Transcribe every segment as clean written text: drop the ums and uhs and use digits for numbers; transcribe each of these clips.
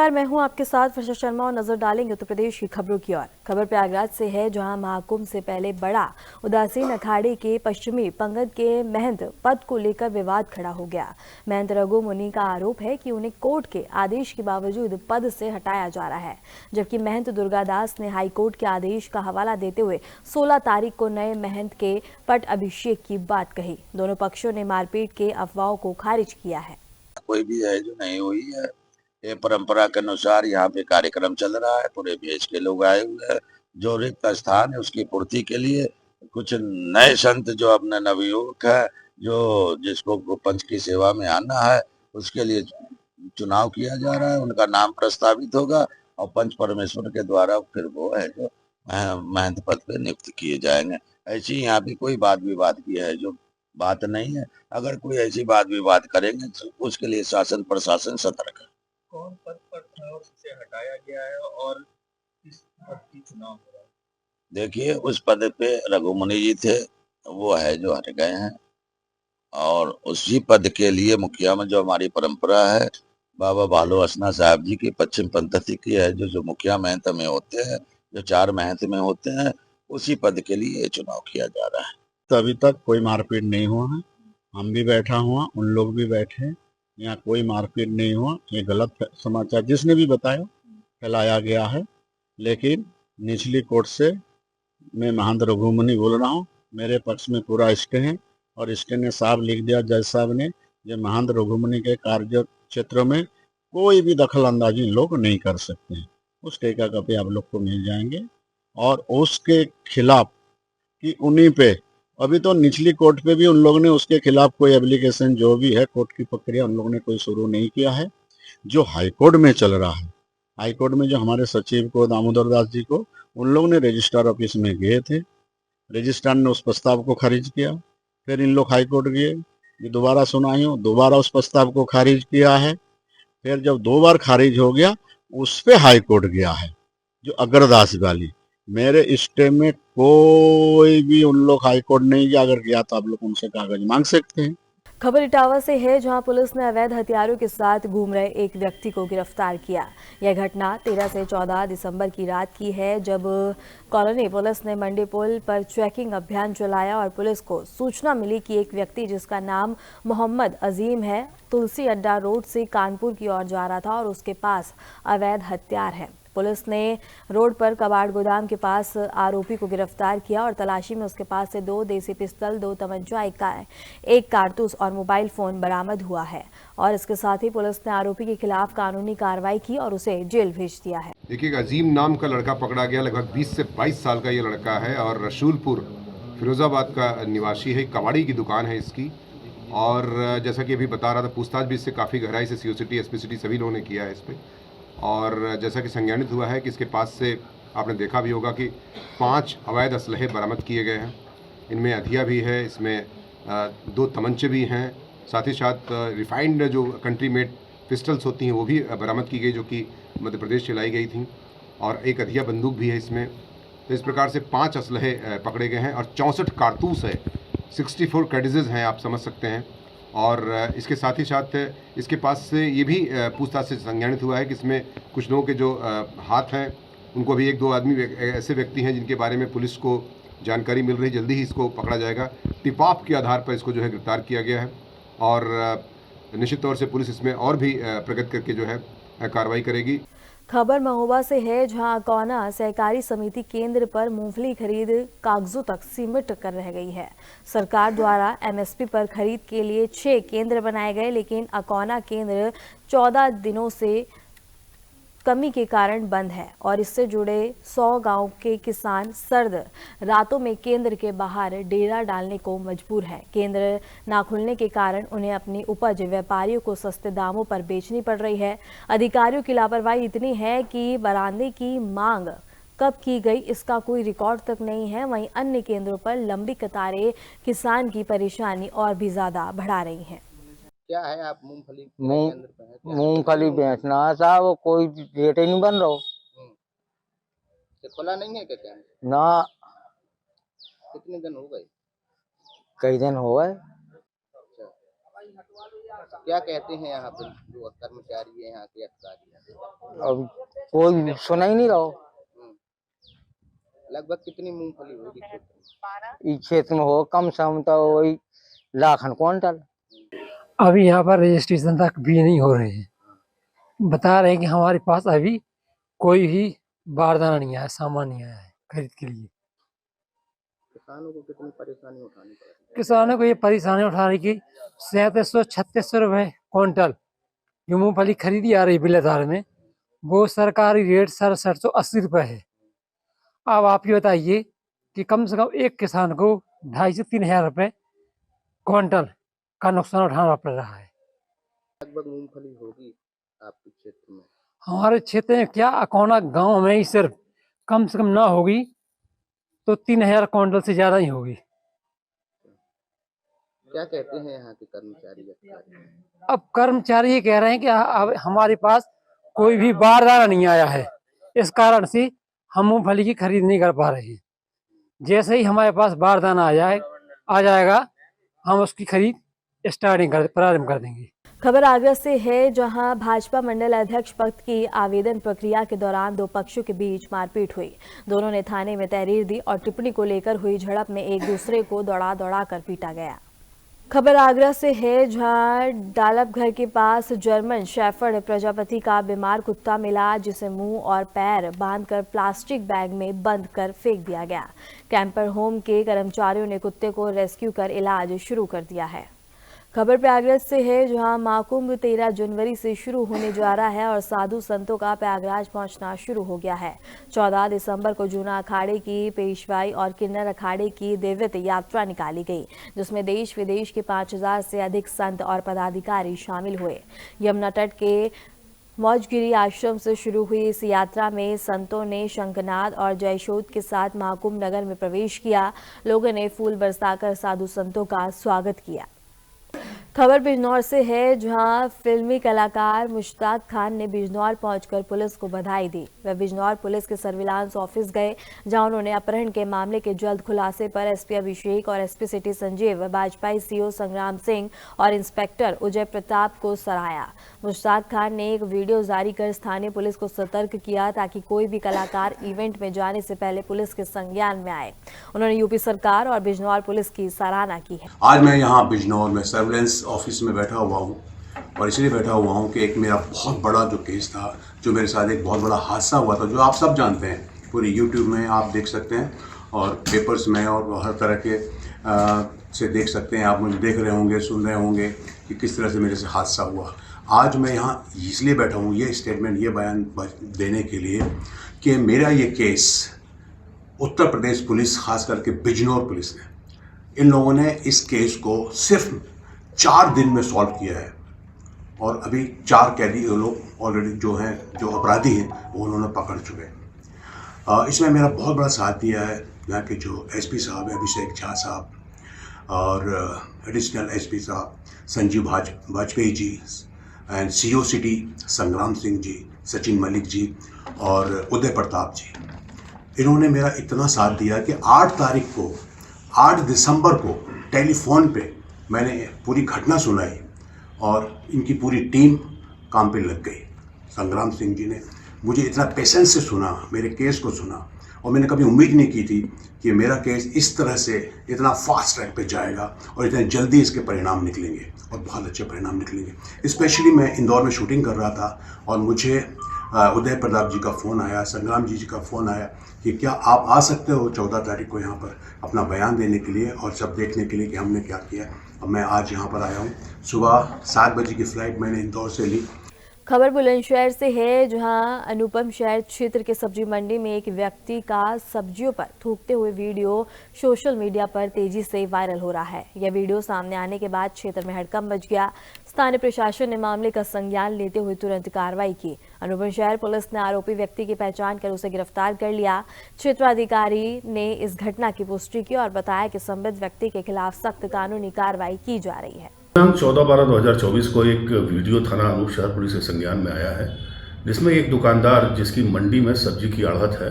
नमस्कार, मैं हूं आपके साथ वर्षा शर्मा और नजर डालेंगे उत्तर प्रदेश की खबरों की ओर। खबर प्रयागराज से है, जहां महाकुंभ से पहले बड़ा उदासीन अखाड़े के पश्चिमी पंगत के महंत पद को लेकर विवाद खड़ा हो गया। महंत रघु मुनि का आरोप है कि उन्हें कोर्ट के आदेश के बावजूद पद से हटाया जा रहा है, जबकि महंत दुर्गादास ने हाईकोर्ट के आदेश का हवाला देते हुए 16 तारीख को नए महंत के पट अभिषेक की बात कही। दोनों पक्षों ने मारपीट के अफवाहों को खारिज किया है। कोई भी है जो नहीं हुई है। ये परंपरा के अनुसार यहाँ पे कार्यक्रम चल रहा है, पूरे देश के लोग आए हुए हैं। जो रिक्त स्थान है उसकी पूर्ति के लिए कुछ नए संत जो अपने नवयुवक है, जो जिसको पंच की सेवा में आना है, उसके लिए चुनाव किया जा रहा है। उनका नाम प्रस्तावित होगा और पंच परमेश्वर के द्वारा फिर वो है जो महंत पद पे नियुक्त किए जाएंगे। ऐसी यहाँ पे कोई वाद विवाद की है जो बात नहीं है। अगर कोई ऐसी वाद विवाद करेंगे तो उसके लिए शासन प्रशासन सतर्क है। कौन पद पर था और उसे हटाया गया है और किस पद की चुनाव हो रहा है? देखिए, उस पद पे रघुमुनि जी थे, वो है जो हट गए हैं। और उसी पद के लिए मुखिया में जो हमारी परंपरा है, बाबा भालो असना साहब जी की पश्चिम पंथी की है, जो मुखिया महंत में होते हैं, जो 4 महंत में होते हैं, उसी पद के लिए चुनाव किया जा रहा है। तो अभी तक कोई मारपीट नहीं हुआ है। हम भी बैठा हुआ, उन लोग भी बैठे हैं, यहाँ कोई मारपीट नहीं हुआ। ये गलत समाचार जिसने भी बताया फैलाया गया है। लेकिन निचली कोर्ट से मैं महंत रघुमुनि बोल रहा हूँ, मेरे पक्ष में पूरा स्टे है और स्टे ने साफ लिख दिया जज साहब ने, ये महंत रघुमुनि के कार्य क्षेत्र में कोई भी दखल अंदाजी लोग नहीं कर सकते हैं। उस स्टे का कॉपी आप लोग को मिल जाएंगे और उसके खिलाफ कि उन्हीं पे अभी तो निचली कोर्ट पे भी उन लोगों ने उसके खिलाफ कोई एप्लीकेशन जो भी है कोर्ट की प्रक्रिया उन लोगों ने कोई शुरू नहीं किया है। जो हाईकोर्ट में चल रहा है, हाईकोर्ट में जो हमारे सचिव को दामोदर दास जी को उन लोगों ने रजिस्ट्रार ऑफिस में गए थे, रजिस्ट्रार ने उस प्रस्ताव को खारिज किया। फिर इन लोग हाईकोर्ट गए, ये दोबारा सुनाई हो, दोबारा उस प्रस्ताव को खारिज किया है। फिर जब 2 बार खारिज हो गया, उस पे हाईकोर्ट गया है जो अग्रदास वाली। मेरे स्टे में कोई भी उन लोग हाईकोर्ट नहीं गया, अगर गया तो आप लोग उनसे कागज मांग सकते हैं। खबर इटावा से है, जहां पुलिस ने अवैध हथियारों के साथ घूम रहे एक व्यक्ति को गिरफ्तार किया। यह घटना 13 से 14 दिसंबर की रात की है, जब कॉलोनी पुलिस ने मंडी पुल पर चेकिंग अभियान चलाया और पुलिस को सूचना मिली कि एक व्यक्ति जिसका नाम मोहम्मद अजीम है, तुलसी अड्डा रोड से कानपुर की ओर जा रहा था और उसके पास अवैध हथियार है। पुलिस ने रोड पर कबाड़ गोदाम के पास आरोपी को गिरफ्तार किया और तलाशी में उसके पास से 2 देसी पिस्तौल, 2 तमंचा, एक कारतूस और मोबाइल फोन बरामद हुआ है। और इसके साथ ही पुलिस ने आरोपी के खिलाफ कानूनी कार्रवाई की और उसे जेल भेज दिया है। देखिए, अजीम नाम का लड़का पकड़ा गया। लगभग 20 से 22 साल का ये लड़का है और रसूलपुर फिरोजाबाद का निवासी है। कबाड़ी की दुकान है इसकी। और जैसा कि अभी बता रहा था, पूछताछ भी इससे काफ़ी गहराई से सीओसिटी, एसपीसीटी सभी लोगों ने किया है इस पर। और जैसा कि संज्ञानित हुआ है कि इसके पास से आपने देखा भी होगा कि 5 अवैध असलहे बरामद किए गए हैं। इनमें हथिया भी है, इसमें 2 तमंचे भी हैं, साथ ही साथ रिफाइंड जो कंट्री मेड पिस्टल्स होती हैं वो भी बरामद की गई, जो कि मध्य प्रदेश से लाई गई थी। और एक हथिया बंदूक भी है इसमें। तो इस प्रकार से 5 असलहे पकड़े गए हैं और 64 कारतूस है, 64 कैडिजेज हैं, आप समझ सकते हैं। और इसके साथ ही साथ इसके पास से ये भी पूछताछ से संज्ञानित हुआ है कि इसमें कुछ लोगों के जो हाथ हैं, उनको भी 1-2 आदमी ऐसे व्यक्ति हैं जिनके बारे में पुलिस को जानकारी मिल रही है। जल्दी ही इसको पकड़ा जाएगा। टिप ऑफ के आधार पर इसको जो है गिरफ्तार किया गया है और निश्चित तौर से पुलिस इसमें और भी प्रगति करके जो है कार्रवाई करेगी। खबर महोबा से है, जहां अकौना सहकारी समिति केंद्र पर मूंगफली खरीद कागजों तक सीमित कर रह गई है। सरकार द्वारा एमएसपी पर खरीद के लिए 6 केंद्र बनाए गए, लेकिन अकौना केंद्र 14 दिनों से कमी के कारण बंद है और इससे जुड़े 100 गांव के किसान सर्द रातों में केंद्र के बाहर डेरा डालने को मजबूर है। केंद्र ना खुलने के कारण उन्हें अपनी उपज व्यापारियों को सस्ते दामों पर बेचनी पड़ रही है। अधिकारियों की लापरवाही इतनी है कि बरामदे की मांग कब की गई इसका कोई रिकॉर्ड तक नहीं है। वहीं अन्य केंद्रों पर लंबी कतारें किसान की परेशानी और भी ज्यादा बढ़ा रही हैं। क्या है आप मूंगफली केंद्र पे है? मूंगफली बेचना है साहब, कोई रेट ही नहीं बन रहा। ये खुला नहीं है क्या केंद्र? ना, कितने दिन हो गए? कई दिन हो गए। अच्छा, क्या कहते हैं यहाँ पे जो कर्मचारी है, यहाँ के अधिकारी हैं? अब कोई सुना ही नहीं रहा। लगभग कितनी मूंगफली होगी क्षेत्र में? इस क्षेत्र में हो कम से कम तो वही लाखन क्विंटल। अभी यहाँ पर रजिस्ट्रेशन तक भी नहीं हो रहे हैं। बता रहे हैं कि हमारे पास अभी कोई भी बारदाना नहीं आया, सामान नहीं आया है खरीद के लिए। किसानों को कितनी परेशानी उठानी पड़ रही है? किसानों को ये परेशानी उठा रही कि 3700-3600 रुपये क्विंटल जो मूँगफली खरीदी आ रही बिल्लाधार में, वो सरकारी रेट 6780 रुपये है। अब आप ये बताइए कि कम से कम एक किसान को 2500 से 3000 रुपये क्विंटल का नुकसान उठाना पड़ रहा है। लगभग मूंगफली होगी आपके क्षेत्र में? हमारे क्षेत्र में क्या अकोना गांव में ही सिर्फ कम से कम ना होगी तो 3000 क्विंटल से ज़्यादा ही होगी। क्या कहते हैं यहाँ के कर्मचारी अधिकारी? अब कर्मचारी ये कह रहे हैं कि अब हमारे पास कोई भी बारदाना नहीं आया है, इस कारण से हम मूंगफली की खरीद नहीं कर पा रहे हैं। जैसे ही हमारे पास बारदाना आ जाएगा हम उसकी खरीद प्रारंभ कर देंगे। खबर आगरा से है, जहां भाजपा मंडल अध्यक्ष पद की आवेदन प्रक्रिया के दौरान दो पक्षों के बीच मारपीट हुई। दोनों ने थाने में तहरीर दी और टिप्पणी को लेकर हुई झड़प में एक दूसरे को दौड़ा कर पीटा गया। खबर आगरा से है, जहां डालब घर के पास जर्मन शेफर्ड प्रजापति का बीमार कुत्ता मिला, जिसे मुंह और पैर बांधकर प्लास्टिक बैग में बंद कर फेंक दिया गया। कैंपर होम के कर्मचारियों ने कुत्ते को रेस्क्यू कर इलाज शुरू कर दिया है। खबर प्रयागराज से है, जहां महाकुंभ 13 जनवरी से शुरू होने जा रहा है और साधु संतों का प्रयागराज पहुंचना शुरू हो गया है। 14 दिसंबर को जूना अखाड़े की पेशवाई और किन्नर अखाड़े की दिव्य यात्रा निकाली गई, जिसमें देश विदेश के 5000 से अधिक संत और पदाधिकारी शामिल हुए। यमुना तट के मौजगिरी आश्रम से शुरू हुई इस यात्रा में संतों ने शंखनाद और जयशोध के साथ महाकुंभ नगर में प्रवेश किया। लोगों ने फूल बरसाकर साधु संतों का स्वागत किया। खबर बिजनौर से है, जहां फिल्मी कलाकार मुश्ताक खान ने बिजनौर पहुंचकर पुलिस को बधाई दी। वह बिजनौर पुलिस के सर्विलांस ऑफिस गए, जहां उन्होंने अपहरण के मामले के जल्द खुलासे पर एसपी अभिषेक और एसपी सिटी संजीव, भाजपाई सीओ संग्राम सिंह और इंस्पेक्टर उजय प्रताप को सराहा। मुश्ताक खान ने एक वीडियो जारी कर स्थानीय पुलिस को सतर्क किया ताकि कोई भी कलाकार इवेंट में जाने से पहले पुलिस के संज्ञान में आए। उन्होंने यूपी सरकार और बिजनौर पुलिस की सराहना की है। आज मैं यहाँ बिजनौर में सर्विलेंस ऑफिस में बैठा हुआ हूँ और इसलिए बैठा हुआ हूँ कि एक मेरा बहुत बड़ा जो केस था, जो मेरे साथ एक बहुत बड़ा हादसा हुआ था, जो आप सब जानते हैं, पूरी यूट्यूब में आप देख सकते हैं और पेपर्स में और हर तरह के से देख सकते हैं। आप मुझे देख रहे होंगे, सुन रहे होंगे कि किस तरह से मेरे से हादसा हुआ। आज मैं यहाँ इसलिए बैठा हूँ ये स्टेटमेंट, ये बयान देने के लिए कि मेरा ये केस उत्तर प्रदेश पुलिस, खास करके बिजनौर पुलिस ने, इन लोगों ने इस केस को सिर्फ 4 दिन में सॉल्व किया है और अभी 4 कैदी लोग ऑलरेडी जो हैं, जो अपराधी हैं, वो उन्होंने पकड़ चुके हैं। इसमें मेरा बहुत बड़ा साथ दिया है यहाँ के जो एसपी साहब हैं, अभिषेक झा साहब और एडिशनल एसपी साहब Sanjeev Vajpayee ji and CO city संग्राम सिंह जी, सचिन मलिक जी और उदय प्रताप जी। इन्होंने मेरा इतना साथ दिया कि 8 दिसंबर को टेलीफोन पे मैंने पूरी घटना सुनाई और इनकी पूरी टीम काम पे लग गई। संग्राम सिंह जी ने मुझे इतना पेशेंस से सुना, मेरे केस को सुना, और मैंने कभी उम्मीद नहीं की थी कि मेरा केस इस तरह से इतना फास्ट ट्रैक पे जाएगा और इतने जल्दी इसके परिणाम निकलेंगे और बहुत अच्छे परिणाम निकलेंगे। स्पेशली मैं इंदौर में शूटिंग कर रहा था और मुझे उदय प्रताप जी का फ़ोन आया, संग्राम जी का फ़ोन आया कि क्या आप आ सकते हो 14 तारीख को यहाँ पर अपना बयान देने के लिए और सब देखने के लिए कि हमने क्या किया। अब मैं आज यहाँ पर आया हूँ। सुबह 7 बजे की फ़्लाइट मैंने इंदौर से ली। खबर बुलंदशहर से है, जहां अनुपम शहर क्षेत्र के सब्जी मंडी में एक व्यक्ति का सब्जियों पर थूकते हुए वीडियो सोशल मीडिया पर तेजी से वायरल हो रहा है। यह वीडियो सामने आने के बाद क्षेत्र में हड़कंप मच गया। स्थानीय प्रशासन ने मामले का संज्ञान लेते हुए तुरंत कार्रवाई की। अनुपम शहर पुलिस ने आरोपी व्यक्ति की पहचान कर उसे गिरफ्तार कर लिया। क्षेत्राधिकारी ने इस घटना की पुष्टि की और बताया कि संबंधित व्यक्ति के खिलाफ सख्त कानूनी कार्रवाई की जा रही है। 14/12/2024 को एक वीडियो थाना अनूप शहर पुलिस के संज्ञान में आया है, जिसमें एक दुकानदार जिसकी मंडी में सब्जी की आढ़त है,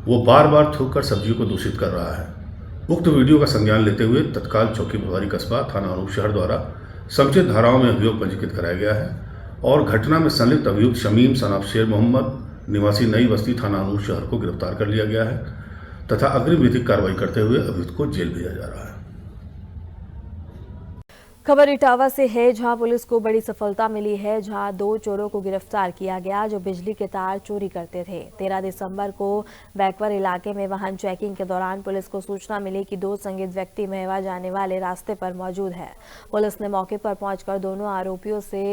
वो बार बार थूक कर सब्जियों को दूषित कर रहा है। उक्त वीडियो का संज्ञान लेते हुए तत्काल चौकी प्रभारी कस्बा थाना अनूप शहर द्वारा समुचित धाराओं में अभियोग पंजीकृत कराया गया है और घटना में संलिप्त अभियुक्त शमीम सनाफ शेर मोहम्मद निवासी नई बस्ती थाना अनूप शहर को गिरफ्तार कर लिया गया है तथा अग्रिम विधिक कार्रवाई करते हुए अभियुक्त को जेल भेजा जा रहा है। खबर इटावा से है, जहां पुलिस को बड़ी सफलता मिली है, जहां 2 चोरों को गिरफ्तार किया गया जो बिजली के तार चोरी करते थे। 13 दिसंबर को बैकवर इलाके में वाहन चेकिंग के दौरान पुलिस को सूचना मिली कि 2 संदिग्ध व्यक्ति मेवा जाने वाले रास्ते पर मौजूद है। पुलिस ने मौके पर पहुंचकर दोनों आरोपियों से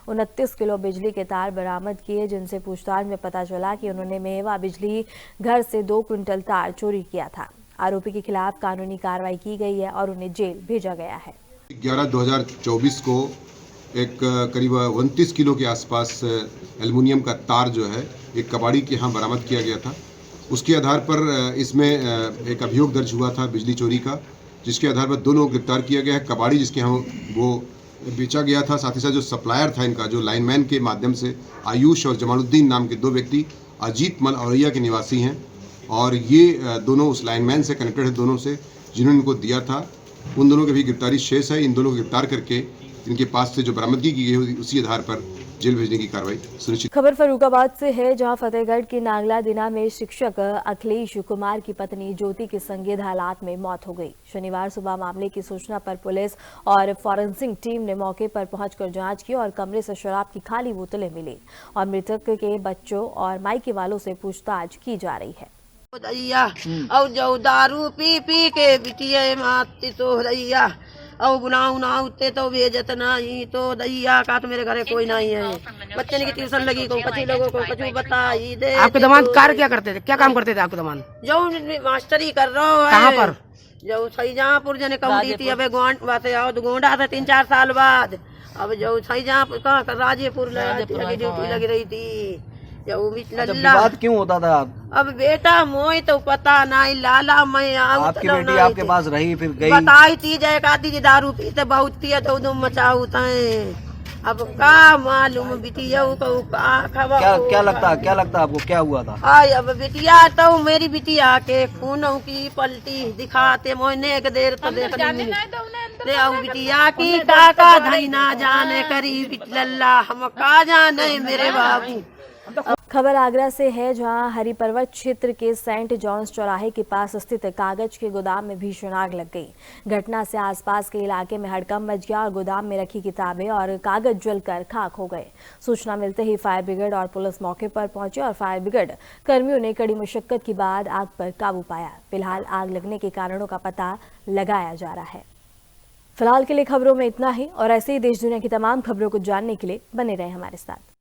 29 किलो बिजली के तार बरामद किए, जिनसे पूछताछ में पता चला कि उन्होंने मेवा बिजली घर से 2 क्विंटल तार चोरी किया था। आरोपी के खिलाफ कानूनी कार्रवाई की गई है और उन्हें जेल भेजा गया है। 11/2024 को एक करीब 29 किलो के आसपास एल्युमिनियम का तार जो है एक कबाड़ी के यहाँ बरामद किया गया था। उसके आधार पर इसमें एक अभियोग दर्ज हुआ था बिजली चोरी का, जिसके आधार पर 2 लोग गिरफ्तार किया गया है। कबाड़ी जिसके यहाँ वो बेचा गया था, साथ ही साथ जो सप्लायर था इनका, जो लाइनमैन के माध्यम से आयुष और जमालुद्दीन नाम के 2 व्यक्ति अजीत मल औरैया के निवासी हैं और ये दोनों उस लाइनमैन से कनेक्टेड है, दोनों से जिन्होंने इनको दिया था। उन दोनों की भी गिरफ्तारी शेष है। इन दोनों को गिरफ्तार करके इनके पास से जो बरामदगी की गई उसी आधार पर जेल भेजने की कार्रवाई सुनिश्चित। खबर फर्रुखाबाद से है, जहां फतेहगढ़ की नांगला दिना में शिक्षक अखिलेश कुमार की पत्नी ज्योति की संदिग्ध हालात में मौत हो गई। शनिवार सुबह मामले की सूचना पर पुलिस और फॉरेंसिक टीम ने मौके पर पहुंचकर जांच की और कमरे से शराब की खाली बोतलें मिली और मृतक के बच्चों और मायके वालों से पूछताछ की जा रही है। दैया और जो दारू पी पी के बिटिया माती तो दैया और गुनाह उठते तो भेजत नहीं तो दैया का तो मेरे घरे कोई नहीं है। बच्चे की ट्यूशन लगी को कछु लोगों को कछु बताई दे। आपके दामाद कार्य क्या करते थे, क्या काम करते थे आपके दामाद? जो मास्टरी कर रहा है। कहाँ पर? जो सहीजहाँपुर जने कौड़ी थी, अब गोंडा था 3-4 साल बाद। अब जो सहीजहाँपुर कहाँ राजेपुर लगी ड्यूटी लगी रही थी। विवाद क्यों होता था? अब बेटा मोई तो पता नहीं, लाला मैं आपकी बेटी आपके पास रही फिर गई? बताई थी एक आधी जी दारू पीते बहुत पिया तो तुम मचाऊता है। अब का मालूम बिटिया को क्या लगता आपको क्या हुआ था? आई अब बिटिया तो मेरी बिटिया के खूनों की पलटी दिखाते मोने एक देर तो देख बिटिया की काका धई ना जाने करी बिटल्ला हम का जाने मेरे बाबू। खबर आगरा से है, जहां हरिपर्वत क्षेत्र के सेंट जॉन्स चौराहे के पास स्थित कागज के गोदाम में भीषण आग लग गई। घटना से आसपास के इलाके में हड़कंप मच गया और गोदाम में रखी किताबें और कागज जलकर खाक हो गए। सूचना मिलते ही फायर ब्रिगेड और पुलिस मौके पर पहुंचे और फायर ब्रिगेड कर्मियों ने कड़ी मशक्कत के बाद आग पर काबू पाया। फिलहाल आग लगने के कारणों का पता लगाया जा रहा है। फिलहाल के लिए खबरों में इतना ही और ऐसे ही देश दुनिया की तमाम खबरों को जानने के लिए बने रहें हमारे साथ।